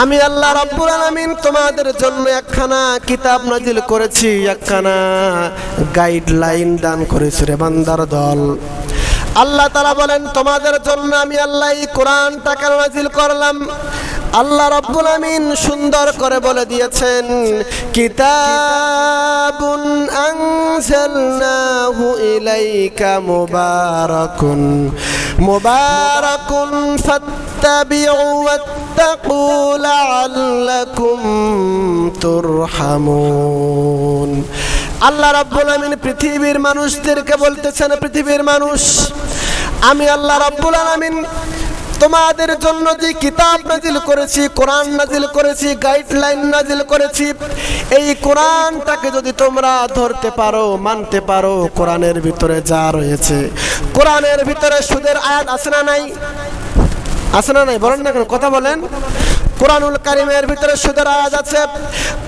আমি আল্লাহ রাব্বুল আলামিন তোমাদের জন্য একখানা কিতাব নাজিল করেছি, একখানা গাইডলাইন দান করেছি রে বান্দার দল। আল্লাহ তাআলা বলেন তোমাদের জন্য আমি আল্লাহ এই কোরআনটা কেন নাজিল করলাম। আল্লাহ রাব্বুল আমিন সুন্দর করে বলে দিয়েছেন, কিতাবুন আনজালনাহু ইলাইকা মুবারাকুন ফাত্তাবিউ ওয়াত্তাকু লাআল্লাকুম তুরহামুন। আল্লাহ রাব্বুল আমিন পৃথিবীর মানুষদেরকে বলতেছেন, পৃথিবীর মানুষ, আমি আল্লাহ রাব্বুল আলামিন তোমাদের জন্য যে কিতাব নাজিল করেছি, কোরআন নাজিল করেছি, গাইডলাইন নাজিল করেছি, এই কোরআনটাকে যদি তোমরা ধরতে পারো, মানতে পারো, কোরআনের ভিতরে যা রয়েছে, কোরআনের ভিতরে সুদের আয়াত আছে না নাই? আছে না নাই? বলেন না কেন, কথা বলেন। কোরআনুল কারীমের ভিতরে সুদের আয়াত আছে,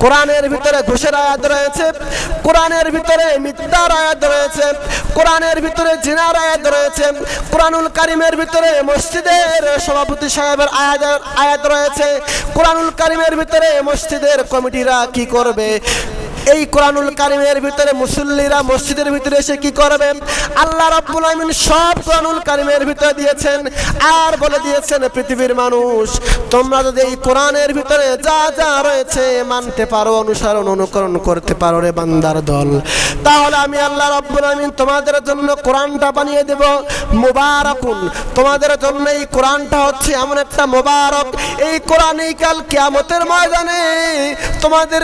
কোরআনের ভিতরে ঘুষের আয়াত রয়েছে, কোরআনের ভিতরে মিথ্যার আয়াত রয়েছে, কোরআনের ভিতরে জিনার আয়াত রয়েছে, কোরআনুল কারীমের ভিতরে মসজিদের সভাপতি সাহেবের আয়াত রয়েছে, কোরআনুল কারীমের ভিতরে মসজিদের কমিটিরা কি করবে, এই কোরআনুল কারীমের ভিতরে মুসল্লিরা মসজিদের ভিতরে এসে কি করবে, আল্লাহ রাব্বুল আমিন সব কোরআনুল কারীমের ভিতরে দিয়েছেন। আর বলে দিয়েছেন, পৃথিবীর মানুষ, তোমরা যদি এই কোরআনের ভিতরে যা যা রয়েছে মানতে পারো, অনুসরণ অনুকরণ করতে পারো রে বান্দার দল, তাহলে আমি আল্লাহ রাব্বুল আমিন তোমাদের জন্য কোরআনটা বানিয়ে দেব মুবারাকুন। তোমাদের জন্য এই কোরআনটা হচ্ছে এমন একটা মুবারক, এই কোরআন এই কাল কিয়ামতের ময়দানে তোমাদের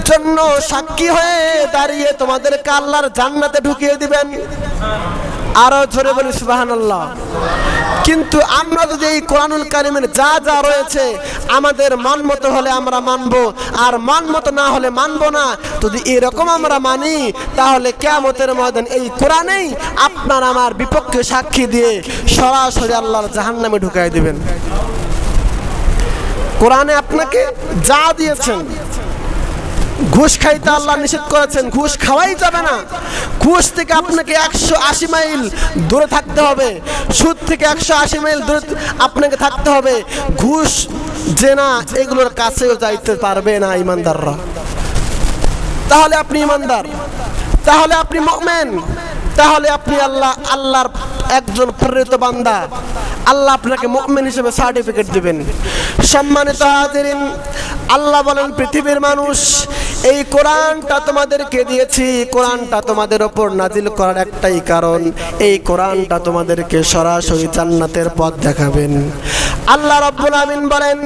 জন্য সাক্ষী হয়ে দাঁড়িয়ে তোমাদেরকে আল্লাহর জান্নাতে ঢুকিয়ে দিবেন। আরো জোরে বলি সুবহানাল্লাহ। কিন্তু আমরা যদি এই কোরআনুল কারীমের যা যা রয়েছে আমাদের মন মতো হলে আমরা মানবো, আর মন মতো না হলে মানবো না, যদি এরকম আমরা মানি, তাহলে কিয়ামতের ময়দান এই কোরআনেই আপনার আমার বিপক্ষে সাক্ষী দিয়ে সরাসরি আল্লাহর জাহান্নামে ঢুকাই দিবেন। কোরআনে আপনাকে যা দিয়েছেন, ঘুষ খাইতে আল্লাহ নিষেধ করেছেন, ঘুষ খাওয়াই যাবে না, ঘুষ থেকে আপনাকে 180 মাইল দূরে থাকতে হবে, সুদ থেকে 180 মাইল দূরে আপনাকে থাকতে হবে, ঘুষ জেনা এগুলোর কাছেও যাইতে পারবে না ইমানদাররা। তাহলে আপনি ইমানদার, তাহলে আপনি মুমিন, তাহলে আপনি আল্লাহর একজন প্রেরিত বান্দা। আল্লাহ আপনাকে মুমিন হিসেবে সার্টিফিকেট দিবেন। সম্মানিত হাজিরিন, আল্লাহ বলেন, পৃথিবীর মানুষ, এই কোরআনটা তোমাদেরকে দিয়েছি, কোরআনটা তোমাদের ওপর নাজিল করার একটাই কারণ, এই কোরআনটা তোমাদেরকে সরাসরি জান্নাতের পথ দেখাবেন। আল্লাহ রাব্বুল আমিন বলেন,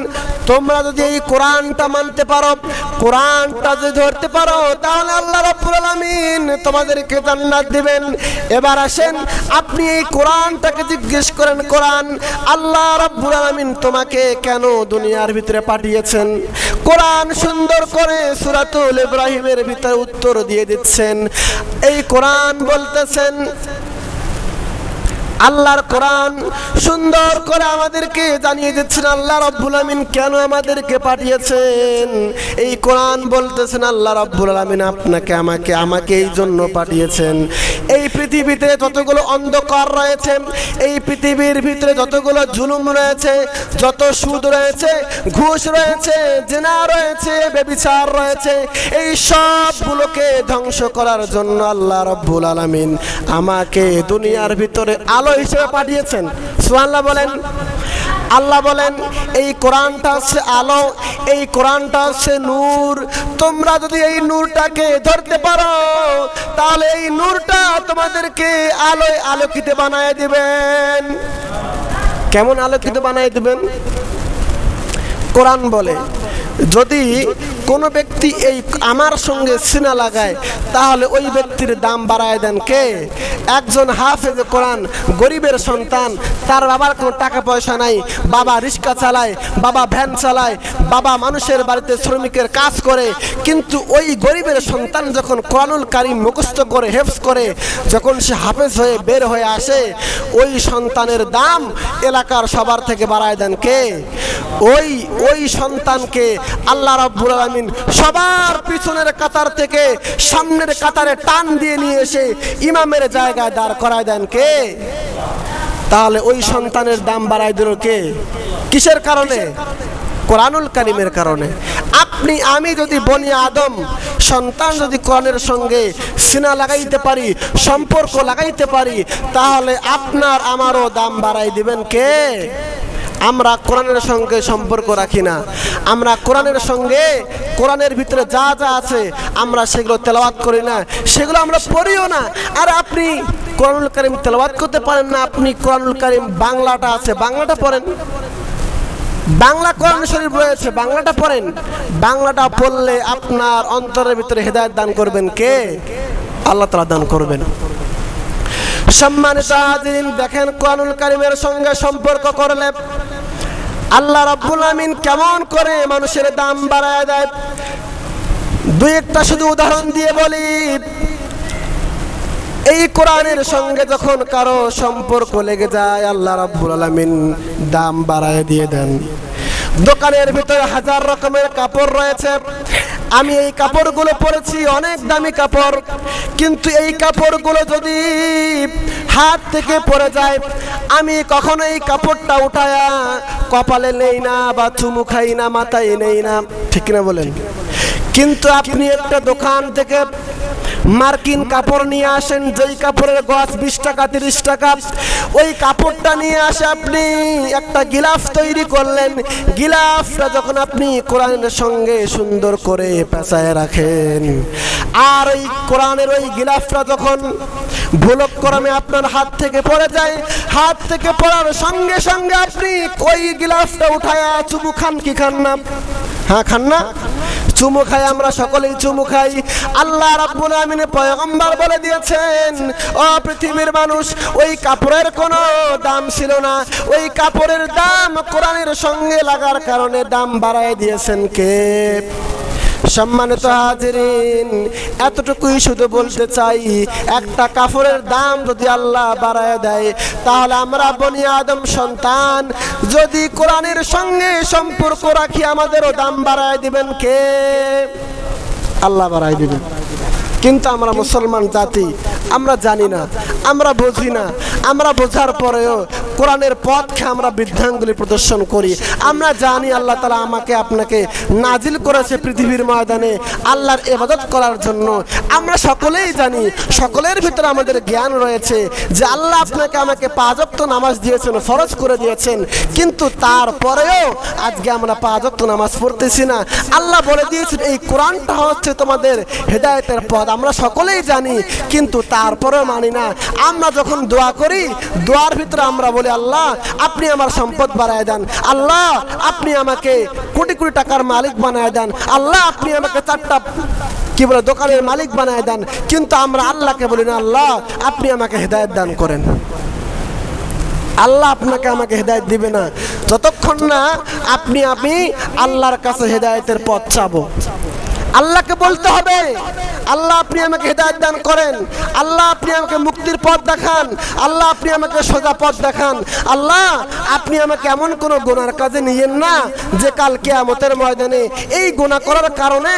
তোমরা যদি এই কোরআনটা মানতে পারো, কোরআনটা যদি ধরতে পারো, তাহলে আল্লাহ রাব্বুল আমিন তোমাদেরকে জান্নাত দিবেন। এবার আসেন, আপনি এই কোরআনটাকে জিজ্ঞেস করেন, কোরআন আল্লাহ রাব্বুল আমিন তোমাকে কেন দুনিয়ার ভিতরে পাঠিয়েছেন? কোরআন সুন্দর করে সূরাতুল ইব্রাহিমের ভিতরে উত্তর দিয়ে দিচ্ছেন। এই কোরআন বলতেছেন, আল্লাহর কোরআন সুন্দর করে আমাদেরকে জানিয়ে দিচ্ছেন আল্লাহ রাব্বুল আমিন কেন আমাদেরকে পাঠিয়েছেন। এই কোরআন বলতেছেন, আল্লাহ রাব্বুল আমিন আপনাকে আমাকে এই জন্য পাঠিয়েছেন। এই পৃথিবীতে যতগুলো অন্ধকার রয়েছে, এই পৃথিবীর ভিতরে যতগুলো জুলুম রয়েছে, যত সুদ রয়েছে, ঘুষ রয়েছে, জিনা রয়েছে, ব্যভিচার রয়েছে, এই সবগুলোকে ধ্বংস করার জন্য আল্লাহ রাব্বুল আমিন আমাকে দুনিয়ার ভিতরে আলো হিসেবে পাঠিয়েছেন। সুবহানাল্লাহ বলেন। আল্লাহ বলেন, এই কোরআনটা হচ্ছে আলো, এই কোরআনটা হচ্ছে নূর। তোমরা যদি এই নূরটাকে ধরতে পারো, তাহলে এই নূরটা তোমাদেরকে আলোয় আলোকিত বানায় দিবেন। কেমন আলোকিত বানায় দিবেন? কোরআন বলে, যদি কোনো ব্যক্তি এই আমার সঙ্গে সিনা লাগায়, তাহলে ওই ব্যক্তির দাম বাড়ায় দেন কে? একজন হাফেজ কোরআন, গরিবের সন্তান, তার বাবার কোনো টাকা পয়সা নাই, বাবা রিক্সা চালায়, বাবা ভ্যান চালায়, বাবা মানুষের বাড়িতে শ্রমিকের কাজ করে, কিন্তু ওই গরিবের সন্তান যখন কোরআনুল কারীম মুখস্থ করে, হেফজ করে, যখন সে হাফেজ হয়ে বের হয়ে আসে, ওই সন্তানের দাম এলাকার সবার থেকে বাড়ায় দেন কে? ওই সন্তানকে আল্লাহ রাব্বুল আমিন সবার পিছনের কাতার থেকে সামনের কাতারে টান দিয়ে নিয়ে এসে ইমামের জায়গায় দাঁড় করায় দেন কে? তাহলে ওই সন্তানের দাম বাড়ায় দিল কে? কিসের কারণে? কোরআনুল কারীমের কারণে। আপনি আমি যদি বনি আদম সন্তান যদি কোরআনের সঙ্গে সিনা লাগাইতে পারি, সম্পর্ক লাগাইতে পারি, তাহলে আপনার আমারও দাম বাড়াই দিবেন কে? আমরা কোরআনের সঙ্গে সম্পর্ক রাখি না। আমরা কোরআনের সঙ্গে, কোরআনের ভিতরে যা যা আছে আমরা সেগুলো তেলাওয়াত করি না, সেগুলো আমরা পড়িও না। আর আপনি কোরআনুল কারীম তেলাওয়াত করতে পারেন না, আপনি কোরআনুল কারীম বাংলাটা আছে বাংলাটা পড়েন, বাংলা কোরআন শরীফ রয়েছে বাংলাটা পড়েন। বাংলাটা পড়লে আপনার অন্তরের ভিতরে হেদায়েত দান করবেন কে? আল্লাহ তাআলা দান করবেন। সম্মানিত হাজিরিন, দেখেন কোরআনুল কারীমের সঙ্গে সম্পর্ক করলে আল্লাহ রাব্বুল আমিন কেমন করে মানুষের দাম বাড়ায় দেয়। দুই একটা শুধু উদাহরণ দিয়ে বলি। এই কোরআনের সঙ্গে যখন কারো সম্পর্ক লেগে যায়, আল্লাহ রাব্বুল আলামিন দাম বাড়ায় দিয়ে দেন। দোকানের ভিতরে হাজার রকমের কাপড় রয়েছে, আমি এই কাপড়গুলো পরেছি, অনেক দামি কাপড়, কিন্তু এই কাপড়গুলো যদি হাত থেকে পড়ে যায়, আমি কখনো এই কাপড়টা উঠায়া কপালে নেই না, বা চুমু খাই না, মাথায় নেই না, ঠিক না বলেন? কিন্তু আপনি একটা দোকান থেকে মার্কিন কাপড় নিয়ে আসেন, যেই কাপড়ের গজ 20 টাকা 30 টাকা, ওই কাপড়টা নিয়ে আসে আপনি একটা গিলাফ তৈরি করলেন। গিলাফটা যখন আপনি কোরআনের সঙ্গে সুন্দর করে পেঁচায় রাখেন, আর ওই কোরআনের ওই গিলাফটা যখন ভুলক্রমে আপনার হাত থেকে পড়ে যায়, হাত থেকে পড়ার সঙ্গে সঙ্গে আপনি ওই গিলাফটা উঠায়া চুমু খান কি খান না? হ্যাঁ, খান না? চুমু খাই, আমরা সকলেই চুমু খাই। আল্লাহ রাব্বুল আমিন পয়গম্বর বলে দিয়েছেন, ও পৃথিবীর মানুষ, ওই কাপড়ের কোনো দাম ছিল না, ওই কাপড়ের দাম কোরআনের সঙ্গে লাগার কারণে দাম বাড়ায় দিয়েছেন কে? সম্মানিত হাজিরিন, এতটুকুই শুধু বলতে চাই, একটা কাপড়ের দাম যদি আল্লাহ বাড়ায় দেয়, তাহলে আমরা বনি আদম সন্তান যদি কোরআনের সঙ্গে সম্পর্ক রাখি, আমাদেরও দাম বাড়ায় দিবেন কে? আল্লাহ বাড়ায় দিবেন। কিন্তু আমরা মুসলমান জাতি, আমরা জানি না, আমরা বুঝি না। আমরা বোঝার পরেও কোরআনের পথকে আমরা বৃদ্ধাঙ্গুলি প্রদর্শন করি। আমরা জানি আল্লাহ তাআলা আমাকে আপনাকে নাজিল করেছে পৃথিবীর ময়দানে আল্লাহর ইবাদত করার জন্য। আমরা সকলেই জানি, সকলের ভিতরে আমাদের জ্ঞান রয়েছে যে আল্লাহ আপনাকে আমাকে 5 ওয়াক্ত নামাজ দিয়েছেন, ফরজ করে দিয়েছেন, কিন্তু তারপরেও আজকে আমরা 5 ওয়াক্ত নামাজ পড়তেছি না। আল্লাহ বলে দিয়েছেন এই কোরআনটা হচ্ছে তোমাদের হেদায়েতের পথ, আমরা সকলেই জানি, কিন্তু তারপরেও মানি না। আমরা যখন দোয়া করি, দোয়ার ভিতরে আমরা বলি, আল্লাহ আপনি আমার সম্পদ বাড়ায় দেন, আল্লাহ আপনি আমাকে কোটি কোটি টাকার মালিক বানায় দেন, আল্লাহ আপনি আমাকে 4টা কি বলে দোকানের মালিক বানায় দেন, কিন্তু আমরা আল্লাহকে বলি না, আল্লাহ আপনি আমাকে হেদায়েত দান করেন। আল্লাহ আপনাকে আমাকে হেদায়েত দিবে না যতক্ষণ না আপনি আমি আল্লাহর কাছে হেদায়েতের পথ চাবো। আল্লাহকে বলতে হবে, আল্লাহ আপনি আমাকে হেদায়েত দান করেন, আল্লাহ আপনি আমাকে মুক্তির পথ দেখান, আল্লাহ আপনি আমাকে সোজা পথ দেখান, আল্লাহ আপনি আমাকে এমন কোনো গুনার কাজে নিয়েন না যে কাল কিয়ামতের ময়দানে এই গুনাহ করার কারণে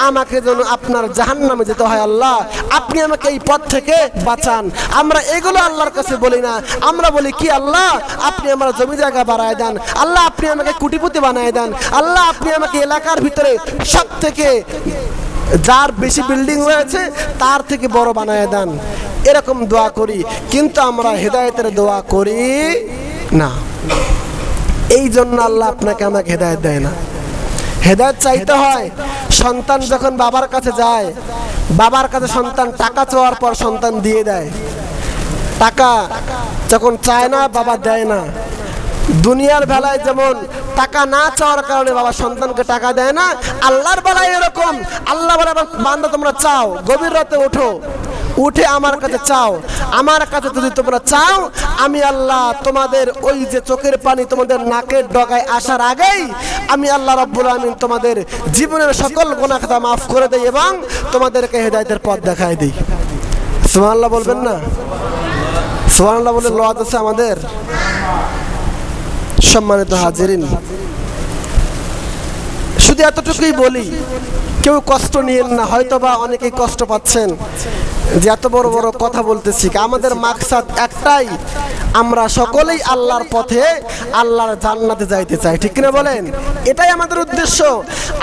আমাকে যেন আপনার জাহান্নামে যেতে হয়। আল্লাহ আপনি আমাকে এই পথ থেকে বাঁচান। আমরা এগুলো আল্লাহর কাছে বলি না, আমরা বলি কি, আল্লাহ আপনি আমার জমি জায়গা বাড়ায় দেন, আল্লাহ আপনি আমাকে কোটিপতি বানায় দেন, আল্লাহ আপনি আমাকে এলাকার ভিতরে সব থেকে যার বেশি বিল্ডিং রয়েছে তার থেকে বড় বানায় দেন, এরকম দোয়া করি। কিন্তু আমরা হেদায়েতের দোয়া করি না। এই জন্য আল্লাহ আপনাকে আমাকে হেদায়েত দেয় না। হেদায়েত চাইতে হয় সন্তান যখন বাবার কাছে যায়, বাবার কাছে সন্তান টাকা চাওয়ার পর সন্তান দিয়ে দেয়। টাকা যখন চায় না, বাবা দেয় না। দুনিয়ার বেলায় যেমন টাকা না চাওয়ার কারণে বাবা সন্তানকে টাকা দেয় না, আল্লাহর বেলায় এরকম। আল্লাহ বলে, বান্দা তোমরা চাও, গভীর রাতে ওঠো, উঠে আমার কাছে চাও, আমার কাছে যদি তোমরা চাও, আমি আল্লাহ তোমাদের ওই যে চোখের পানি তোমাদের নাকের ডগায় আসার আগেই আমি আল্লাহ রাব্বুল আমিন তোমাদের জীবনের সকল গুনাহ খাতা মাফ করে দেই এবং তোমাদেরকে হেদায়েতের পথ দেখায় দিই। সুবহানাল্লাহ বলবেন না? সুবহানাল্লাহ বলে লওয়াজ আছে আমাদের। সম্মানিত হাজিরিন, শুধু এতটুকুই বলি, কেউ কষ্ট নিয়েন না। হয়তোবা অনেকেই কষ্ট পাচ্ছেন যে এত বড় বড় কথা বলতেছি। আমাদের মাকসাদ একটাই, আমরা সকলেই আল্লাহর পথে আল্লাহর জান্নাতে যাইতে চাই, ঠিক কিনা বলেন? এটাই আমাদের উদ্দেশ্য।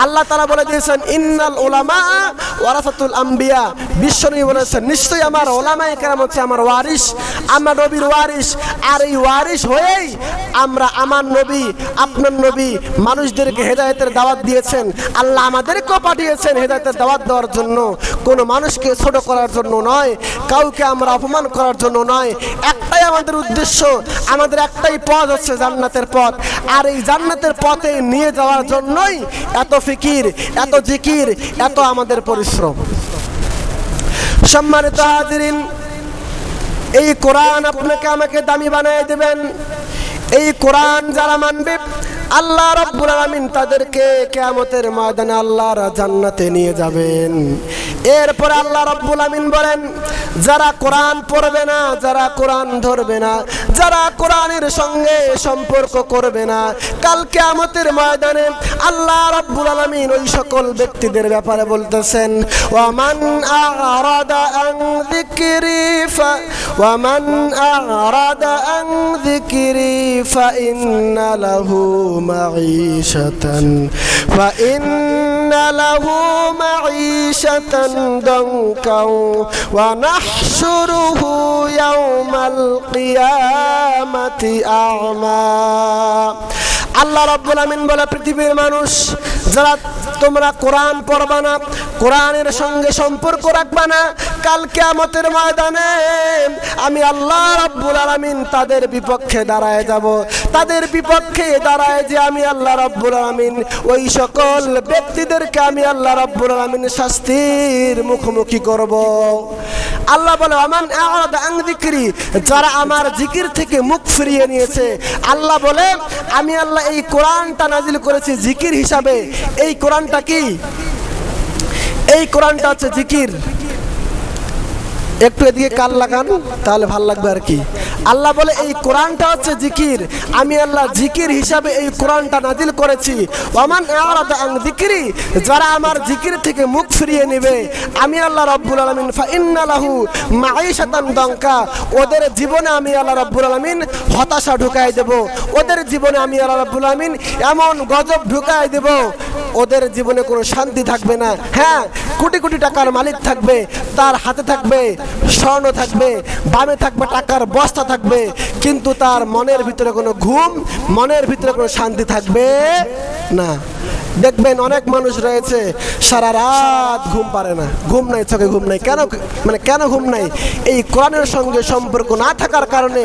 আল্লাহ তাআলা বলে দিয়েছেন ইন্নাল উলামা ওয়ারাসাতুল আম্বিয়া, বিশ্বনবী বলেছেন নিশ্চয়ই আমার উলামায়ে কেরাম হচ্ছে আমার ওয়ারিস, আমার নবীর ওয়ারিস। আর এই ওয়ারিস হয়েই আমরা আমার নবী আপনার নবী মানুষদেরকে হেদায়েতের দাওয়াত দিয়েছেন। আল্লাহ আমাদেরকেও পাঠিয়েছেন হেদায়েতের দাওয়াত দেওয়ার জন্য, কোনো মানুষকে ছোট করার জন্য নয়, কাউকে আমরা অপমান করার জন্য নয়। একটাই আমাদের উদ্দেশ্য, আমাদের একটাই পথ হচ্ছে জান্নাতের পথ। আর এই জান্নাতের পথে নিয়ে যাওয়ার জন্যই এত ফিকির, এত জিকির, এত আমাদের পরিশ্রম। সম্মানিত হাজিরিন, এই কোরআন আপনাকে আমাকে দামি বানিয়ে দেবেন। এই কোরআন যারা মানবে আল্লাহ রাব্বুল আলামিন তাদেরকে কিয়ামতের ময়দানে আল্লাহর জান্নাতে নিয়ে যাবেন। এরপর আল্লাহ রাব্বুল আলামিন বলেন যারা কোরআন পড়বে না, যারা কোরআন ধরবে না, যারা কোরআনের সঙ্গে সম্পর্ক করবে না, কাল কিয়ামতের ময়দানে আল্লাহ রাব্বুল আলামিন ওই সকল ব্যক্তিদের ব্যাপারে বলতেছেন ওয়ামান আরাদা আন যিকরি ওয়ামান আরাদা আন যিকরি ফাইন্না লাহু মাঈশাতান দানকাও ওয়া নাহশুরুহু ইয়াওমাল কিয়ামাতি আ'মা। আল্লাহ রাব্বুল আমিন বলে পৃথিবীর মানুষ যারা তোমরা কোরআন পড়বা না, কোরআনের সঙ্গে সম্পর্ক রাখবা না, কাল কিয়ামতের ময়দানে আমি আল্লাহ রাব্বুল আলামিন তাদের বিপক্ষে দাঁড়ায় যাব। তাদের বিপক্ষে দাঁড়ায় যে আমি আল্লাহ রাব্বুল আলামিন ওই সকল ব্যক্তিদেরকে আমি আল্লাহ রাব্বুল আলামিন শাস্তির মুখোমুখি করব। আল্লাহ বলে আমান আ'রাদা আন যিকরি, যারা আমার জিকির থেকে মুখ ফিরিয়ে নিয়েছে। আল্লাহ বলে আমি আল্লাহ এই কোরআনটা নাজিল করেছি জিকির হিসাবে। এই কোরআনটা কি? এই কোরআনটা হচ্ছে জিকির। একটু এদিকে কান লাগান তাহলে ভাল লাগবে আর কি। আল্লাহ বলে এই কোরআনটা হচ্ছে জিকির, আমি আল্লাহ জিকির হিসাবে এই কোরআনটা নাজিল করেছি। ওয়ামান আ'রাদা আন যিকরি, যারা আমার জিকির থেকে মুখ ফিরিয়ে নেবে আমি আল্লাহ রাব্বুল আলামিন ফাইন্না লাহু মাঈশাতান দানকা, ওদের জীবনে আমি আল্লাহ রাব্বুল আলামিন হতাশা ঢুকাই দেব। ওদের জীবনে আমি আল্লাহ রাব্বুল আলামিন এমন গজব ঢুকাই দেব, ওদের জীবনে কোনো শান্তি থাকবে না। হ্যাঁ, কোটি কোটি টাকার মালিক থাকবে, তার হাতে থাকবে স্বর্ণ থাকবে, বামে থাকবে টাকার বস্তা থাকবে, কিন্তু তার মনের ভিতরে কোনো ঘুম, মনের ভিতরে কোনো শান্তি থাকবে না। দেখবেন অনেক মানুষ রয়েছে সারা রাত ঘুম পারে না, ঘুম নাই, চোখে ঘুম নাই। কেন ঘুম নাই? এই কোরআনের সঙ্গে সম্পর্ক না থাকার কারণে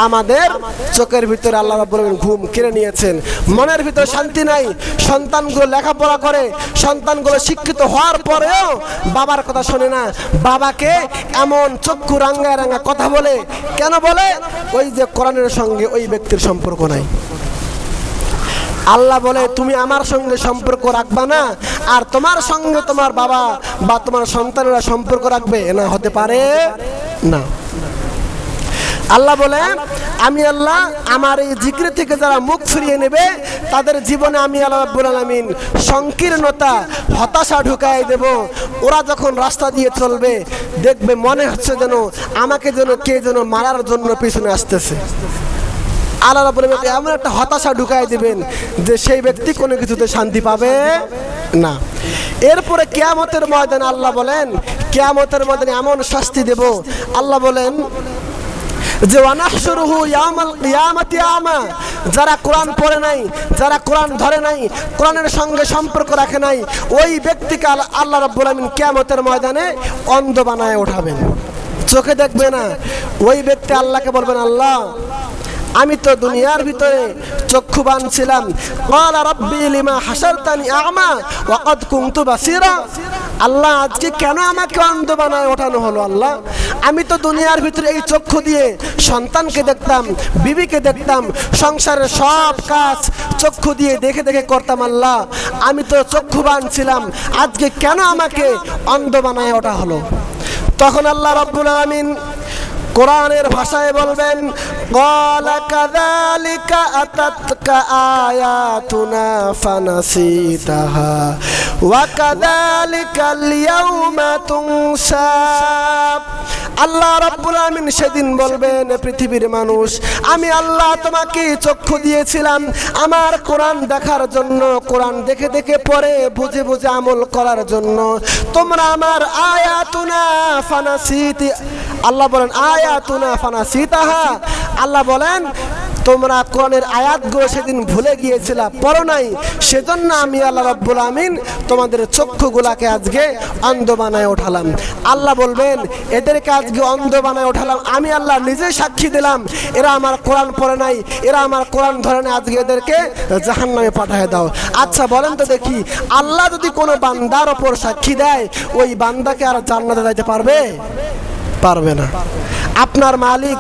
আমাদের চোখের ভিতরে আল্লাহ রাব্বুল আলামিন ঘুম কেড়ে নিয়েছেন। মনের ভিতরে শান্তি নাই। সন্তানগুলো লেখাপড়া করে, সন্তানগুলো শিক্ষিত হওয়ার পরেও বাবার কথা শোনে না। বাবাকে এমন চক্ষু রাঙ্গায় রাঙ্গা কথা বলে, কেন বলে? ওই যে কোরআনের সঙ্গে ওই ব্যক্তির সম্পর্ক নাই। আল্লাহ বলে তুমি আমার সঙ্গে সম্পর্ক রাখবা না, আর তোমার সঙ্গে তোমার বাবা বা তোমার সন্তানেরা সম্পর্ক রাখবে না, হতে পারে না। আল্লাহ বলে আমি আল্লাহ আমার এই জিকির থেকে যারা মুখ ফিরিয়ে নেবে তাদের জীবনে আমি আল্লাহ রাব্বুল আলামিন সংকীর্ণতা, হতাশা ঢুকাই দেব। ওরা যখন রাস্তা দিয়ে চলবে দেখবে মনে হচ্ছে যেন আমাকে যেন কে যেন মারার জন্য পিছনে আসতেছে। আল্লাহ রাব্বুল আলামিন এমন একটা হতাশা ঢুকাই দিবেন যে সেই ব্যক্তি কোনো কিছুতে শান্তি পাবে না। এরপরে কিয়ামতের ময়দানে আল্লাহ বলেন, কিয়ামতের ময়দানে এমন শাস্তি দেব। আল্লাহ বলেন যে ওয়ানাহশুরুহু ইয়াওমাল কিয়ামাতি আ'মা, যারা কোরআন পড়ে নাই, যারা কোরআন ধরে নাই, কোরআনের সঙ্গে সম্পর্ক রাখে নাই, ওই ব্যক্তিকে আল্লাহ রাব্বুল আলামিন কিয়ামতের ময়দানে অন্ধ বানায় ওঠাবেন, চোখে দেখবে না। ওই ব্যক্তি আল্লাহকে বলবেন আল্লাহ আমি তো দুনিয়ার ভিতরে চক্ষুবান ছিলাম। ক্বালা রাব্বি লিমা হাসারতানি আ'মা ওয়া ক্বাদ কুনতু বাসীরা, আল্লাহ আজকে কেন আমাকে অন্ধ বানায় ওঠানো হলো? আল্লাহ আমি তো দুনিয়ার ভিতরে এই চক্ষু দিয়ে সন্তানকে দেখতাম, বিবিকে দেখতাম, সংসারের সব কাজ চক্ষু দিয়ে দেখে দেখে করতাম। আল্লাহ আমি তো চক্ষুবান ছিলাম, আজকে কেন আমাকে অন্ধ বানায় ওঠা হলো? তখন আল্লাহ রাব্বুল আলামিন কোরআনের ভাষায় বলবেন ক্বালা কাযালিকা আতাতকা আয়াতুনা ফানাসিতাহা ওয়া কাযালিকাল ইয়াউমা তুনসা। আল্লাহ রাব্বুল আমিন সেদিন বলবেন, পৃথিবীর মানুষ, আমি আল্লাহ তোমাকে চক্ষু দিয়েছিলাম আমার কোরআন দেখার জন্য, কোরআন দেখে দেখে পড়ে বুঝে বুঝে আমল করার জন্য। তোমরা আমার আয়াতুনা ফানাসিতি, আল্লাহ বলেন আয়াতুনা ফানাসিতাহা, আল্লাহ বলেন তোমরা কোরআনের আয়াতগুলো সেদিন ভুলে গিয়েছিলা, পড়ো নাই, সেজন্য আমি আল্লাহ রাব্বুল আমিন তোমাদের চক্ষুগুলাকে আজকে অন্ধ বানায় ওঠালাম। আল্লাহ বলবেন এদেরকে আজকে অন্ধ বানায় ওঠালাম, আমি আল্লাহ নিজে সাক্ষী দিলাম এরা আমার কোরআন পড়ে নাই, এরা আমার কোরআন ধরে নাই, আজকে এদেরকে জাহান্নামে পাঠিয়ে দাও। আচ্ছা বলেন তো দেখি, আল্লাহ যদি কোনো বান্দার ওপর সাক্ষী দেয়, ওই বান্দাকে আর জান্নাতে যাইতে পারবে? পারবে না। আপনার মালিক,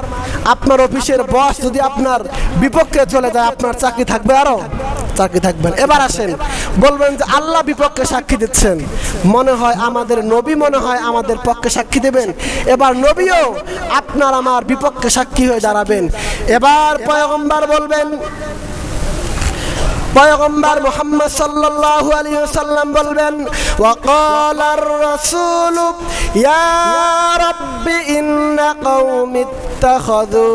আপনার অফিসের বস যদি আপনার বিপক্ষে চলে যায়, আপনার চাকরি থাকবে? আরো চাকরি থাকবেন। এবার আসেন, বলবেন যে আল্লাহ বিপক্ষে সাক্ষী দিচ্ছেন, মনে হয় আমাদের নবী মনে হয় আমাদের পক্ষে সাক্ষী দেবেন। এবার নবীও আপনার আমার বিপক্ষে সাক্ষী হয়ে দাঁড়াবেন। এবার পয়গম্বর বলবেন, পয়গম্বর মুহাম্মদ সাল্লাল্লাহু আলাইহি ওয়াসাল্লাম বলবেন, ওয়াকালার রাসূল ইয়া রাব্বি ইন্না কওমি ইত্তাখাযু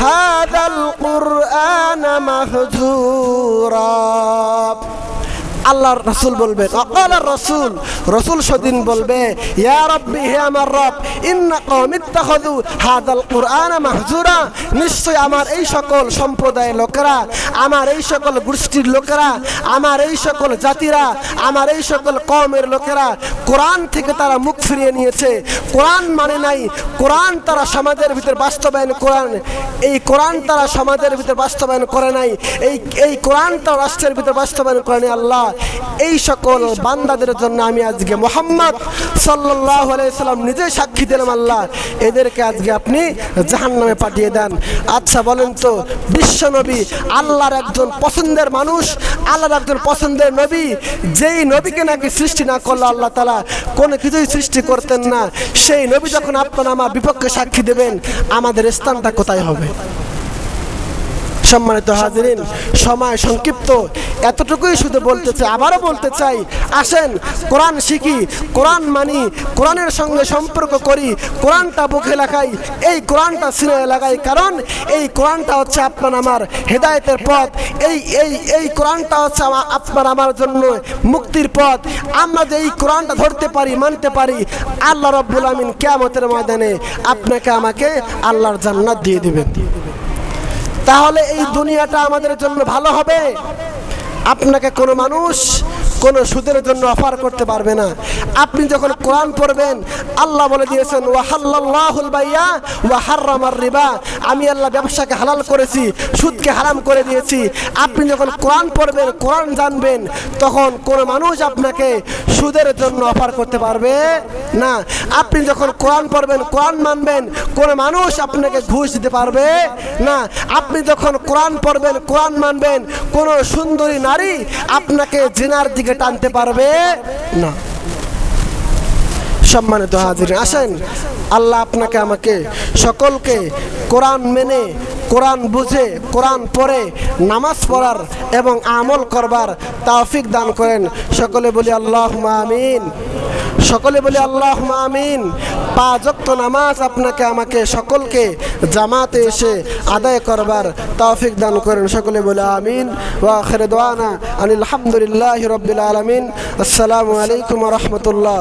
হাযাল কুরআনা মাহজুরা। আল্লাহর রাসূল বলবেন, ওয়াকালার রাসূল, রাসূল সেদিন বলবে, ইয়া রাব্বি, হে আমার রব, ইন্না কওমি ইত্তাখাযু হাযাল কুরআনা মাহজুরা, নিশ্চয় আমার এই সকল সম্প্রদায়ের লোকেরা, আমার এই সকল গোষ্ঠীর লোকেরা, আমার এই সকল জাতিরা, আমার এই সকল কওমের লোকেরা কোরআন থেকে তারা মুখ ফিরিয়ে নিয়েছে, কোরআন মানে নাই, কোরআন তারা সমাজের ভিতর বাস্তবায়ন কোরআন, এই কোরআন তারা সমাজের ভিতর বাস্তবায়ন করে নাই, এই কোরআন তারা রাষ্ট্রের ভিতর বাস্তবায়ন করে নাই। আল্লাহ এই সকল বান্দাদের জন্য আমি আজকে মুহাম্মদ সাল্লাল্লাহু আলাইহি সাল্লাম নিজে সাক্ষী দিলাম, আল্লাহ এদেরকে আজকে আপনি জাহান্নামে পাঠিয়ে দেন। আচ্ছা বলেন তো, বিশ্ব নবী, আল্লাহর একজন পছন্দের মানুষ, আল্লাহর একজন পছন্দের নবী, যেই নবীকে নাকি সৃষ্টি না করলো আল্লাহ তাআলা, কোনো কিছুই সৃষ্টি করতেন না, সেই নবী যখন আপনারা আমার বিপক্ষে সাক্ষী দেবেন, আমাদের স্থানটা কোথায় হবে? সম্মানিত হাজিরিন, সময় সংক্ষিপ্ত, এতটুকুই শুধু বলতে চাই, আবারও বলতে চাই, আসেন কোরআন শিখি, কোরআন মানি, কোরআনের সঙ্গে সম্পর্ক করি, কোরআনটা বুকে লাগাই, এই কোরআনটা সিনায় লাগাই, কারণ এই কোরআনটা হচ্ছে আপনার আমার হেদায়েতের পথ, এই কোরআনটা হচ্ছে আপনার আমার জন্য মুক্তির পথ। আমরা যে এই কোরআনটা ধরতে পারি, মানতে পারি, আল্লাহ রাব্বুল আমিন কিয়ামতের ময়দানে আপনাকে আমাকে আল্লাহর জান্নাত দিয়ে দিবেন। তাহলে এই দুনিয়াটা আমাদের জন্য ভালো হবে। আপনাকে কোনো মানুষ কোনো সুদের জন্য অফার করতে পারবে না। আপনি যখন কোরআন পড়বেন, আল্লাহ বলে দিয়েছেন, ওয়াহাল্লাল্লাহুল বাইয়া ওয়া হাররামার রিবা, আমি আল্লাহ ব্যবসাকে হালাল করেছি, সুদকে হারাম করে দিয়েছি। আপনি যখন কোরআন পড়বেন, কোরআন জানবেন, তখন কোনো মানুষ আপনাকে সুদের জন্য অফার করতে পারবে না। আপনি যখন কোরআন পড়বেন, কোরআন মানবেন, কোনো মানুষ আপনাকে ঘুষ দিতে পারবে না। আপনি যখন কোরআন পড়বেন, কোরআন মানবেন, কোনো সুন্দরী নারী আপনাকে জিনার দিকে টানতে পারবে না। সম্মানিত হাজির, আসেন আল্লাহ আপনাকে আমাকে সকলকে কোরআন মেনে, কোরআন বুঝে, কোরআন পড়ে নামাজ পড়ার এবং আমল করবার তৌফিক দান করেন। সকলে বলি আল্লাহুম্মা আমিন। সকলে বলি আল্লাহুম্মা আমিন। 5 ওয়াক্ত নামাজ আপনাকে আমাকে সকলকে জামাতে এসে আদায় করবার তৌফিক দান করেন। সকলে বলি আমিন। ওয়া আখিরু দাওয়ানা আনিল হামদুলিল্লাহি রাব্বিল আলামিন। আসসালামু আলাইকুম ওয়া রাহমাতুল্লাহ।